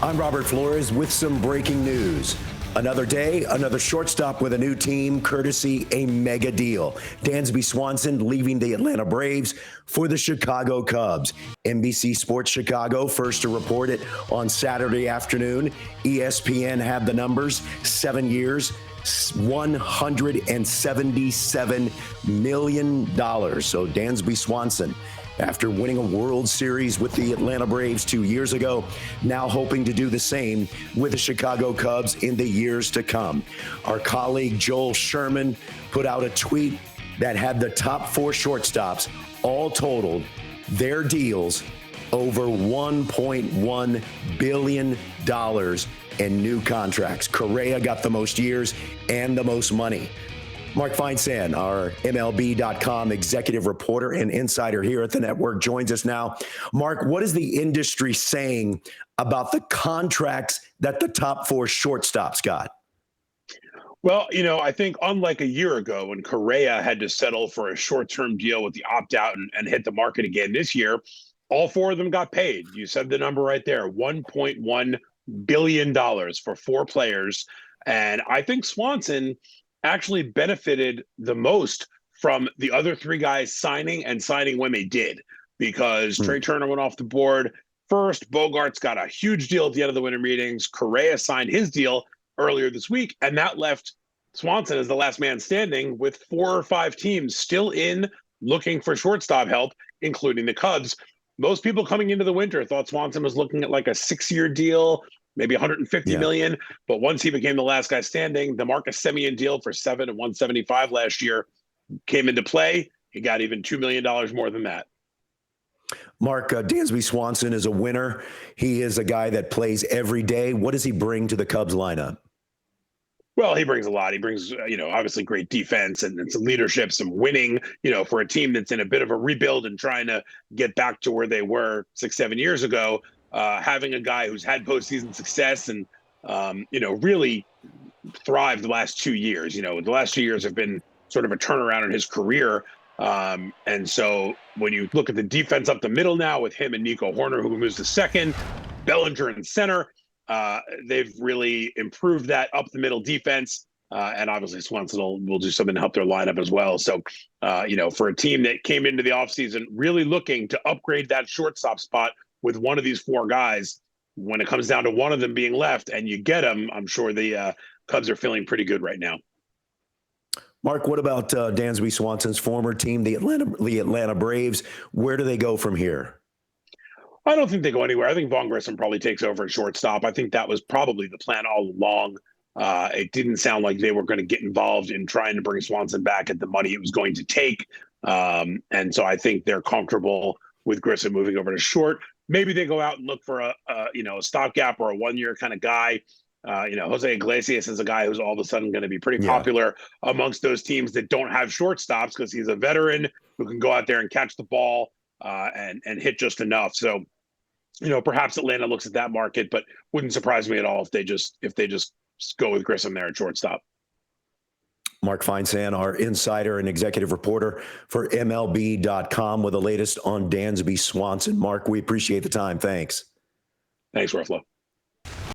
I'm Robert Flores with some breaking news. Another day, another shortstop with a new team, courtesy a mega deal. Dansby Swanson leaving the Atlanta Braves for the Chicago Cubs. NBC Sports Chicago first to report it on Saturday afternoon. ESPN had the numbers, 7 years, $177 million. So Dansby Swanson, after winning a World Series with the Atlanta Braves 2 years ago, now hoping to do the same with the Chicago Cubs in the years to come. Our colleague Joel Sherman put out a tweet that had the top 4 shortstops, all totaled, their deals over $1.1 billion in new contracts. Correa got the most years and the most money. Mark Feinsand, our MLB.com executive reporter and insider here at the network, joins us now. Mark, what is the industry saying about the contracts that the top 4 shortstops got? Well, I think unlike a year ago when Correa had to settle for a short-term deal with the opt-out and hit the market again this year, all 4 of them got paid. You said the number right there, $1.1 billion for 4 players. And I think Swanson actually benefited the most from the other 3 guys signing when they did, because Trey Turner went off the board first. Bogarts got a huge deal at the end of the winter meetings. Correa signed his deal earlier this week, and that left Swanson as the last man standing with 4 or 5 teams still in looking for shortstop help, including the Cubs. Most people coming into the winter thought Swanson was looking at like a 6-year deal, maybe 150 million. But once he became the last guy standing, the Marcus Semien deal for $7 and $175 last year came into play. He got even $2 million more than that. Mark, Dansby Swanson is a winner. He is a guy that plays every day. What does he bring to the Cubs lineup? Well, he brings a lot. He brings, obviously great defense and some leadership, some winning, for a team that's in a bit of a rebuild and trying to get back to where they were 6-7 years ago. Having a guy who's had postseason success and, really thrived the last 2 years. The last 2 years have been sort of a turnaround in his career. And so when you look at the defense up the middle now with him and Nico Horner, who moves to second, Bellinger in center, they've really improved that up the middle defense. And obviously Swanson will do something to help their lineup as well. So, for a team that came into the offseason really looking to upgrade that shortstop spot with one of these 4 guys, when it comes down to one of them being left and you get them, I'm sure the Cubs are feeling pretty good right now. Mark, what about Dansby Swanson's former team, the Atlanta Braves? Where do they go from here? I don't think they go anywhere. I think Vaughn Grissom probably takes over at shortstop. I think that was probably the plan all along. It didn't sound like they were going to get involved in trying to bring Swanson back at the money it was going to take. And so I think they're comfortable with Grissom moving over to short. Maybe they go out and look for a stopgap or a 1-year kind of guy. Jose Iglesias is a guy who's all of a sudden going to be pretty popular amongst those teams that don't have shortstops because he's a veteran who can go out there and catch the ball and hit just enough. So, perhaps Atlanta looks at that market, but wouldn't surprise me at all if they just go with Grissom there at shortstop. Mark Feinsand, our insider and executive reporter for MLB.com with the latest on Dansby Swanson. Mark, we appreciate the time. Thanks. Thanks, Ruffalo.